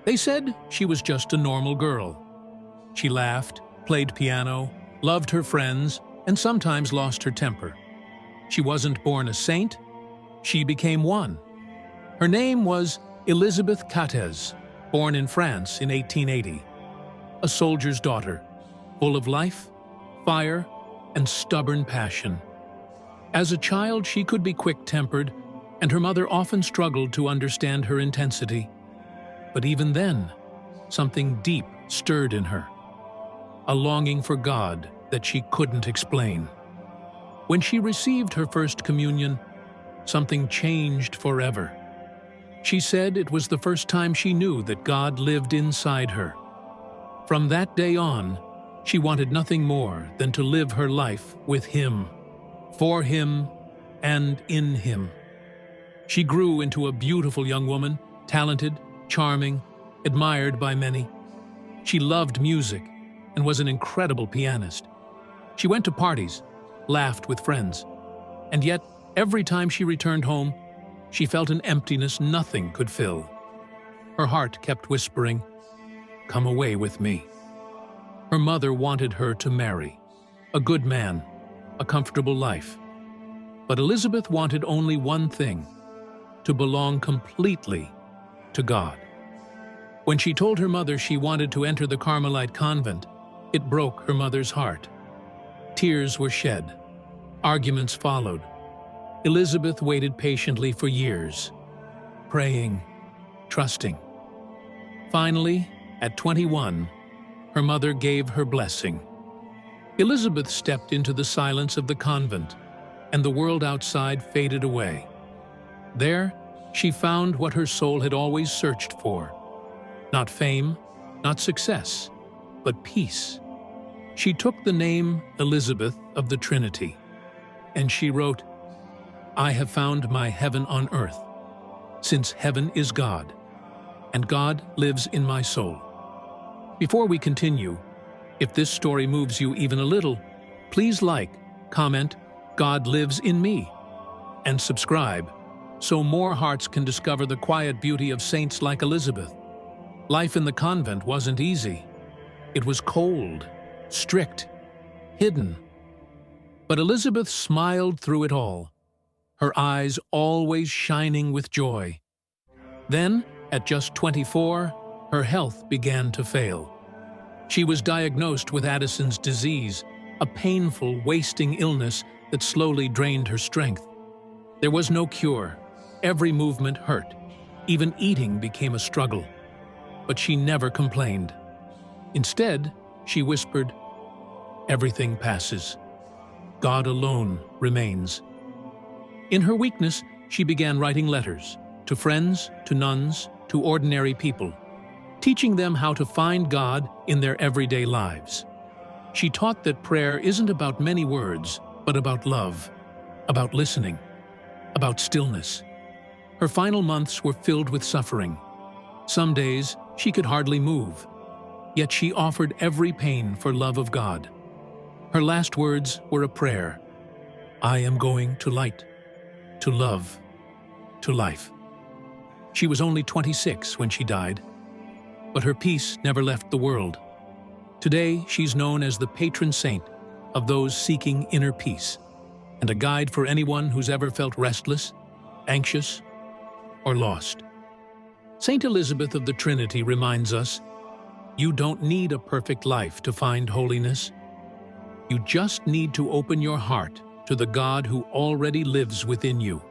They said she was just a normal girl. She laughed, played piano, loved her friends, and sometimes lost her temper. She wasn't born a saint, she became one. Her name was Elizabeth Catez, born in France in 1880. A soldier's daughter, full of life, fire, and stubborn passion. As a child, she could be quick-tempered, and her mother often struggled to understand her intensity. But even then, something deep stirred in her, a longing for God that she couldn't explain. When she received her first communion, something changed forever. She said it was the first time she knew that God lived inside her. From that day on, she wanted nothing more than to live her life with Him, for Him, and in Him. She grew into a beautiful young woman, talented, charming, admired by many. She loved music and was an incredible pianist. She went to parties, laughed with friends, and yet every time she returned home, she felt an emptiness nothing could fill. Her heart kept whispering, "Come away with me." Her mother wanted her to marry, a good man, a comfortable life. But Elizabeth wanted only one thing, to belong completely to God. When she told her mother she wanted to enter the Carmelite convent, it broke her mother's heart. Tears were shed. Arguments followed. Elizabeth waited patiently for years, praying, trusting. Finally, at 21, her mother gave her blessing. Elizabeth stepped into the silence of the convent, and the world outside faded away. There, she found what her soul had always searched for. Not fame, not success, but peace. She took the name Elizabeth of the Trinity, and she wrote, "I have found my heaven on earth, since heaven is God, and God lives in my soul." Before we continue, if this story moves you even a little, please like, comment, "God lives in me," and subscribe, so more hearts can discover the quiet beauty of saints like Elizabeth. Life in the convent wasn't easy. It was cold, strict, hidden. But Elizabeth smiled through it all, her eyes always shining with joy. Then, at just 24, her health began to fail. She was diagnosed with Addison's disease, a painful, wasting illness that slowly drained her strength. There was no cure. Every movement hurt. Even eating became a struggle. But she never complained. Instead, she whispered, "Everything passes. God alone remains." In her weakness, she began writing letters to friends, to nuns, to ordinary people, teaching them how to find God in their everyday lives. She taught that prayer isn't about many words, but about love, about listening, about stillness. Her final months were filled with suffering. Some days, she could hardly move, yet she offered every pain for love of God. Her last words were a prayer, "I am going to light, to love, to life." She was only 26 when she died, but her peace never left the world. Today, she's known as the patron saint of those seeking inner peace, and a guide for anyone who's ever felt restless, anxious, or lost. Saint Elizabeth of the Trinity reminds us, you don't need a perfect life to find holiness. You just need to open your heart to the God who already lives within you.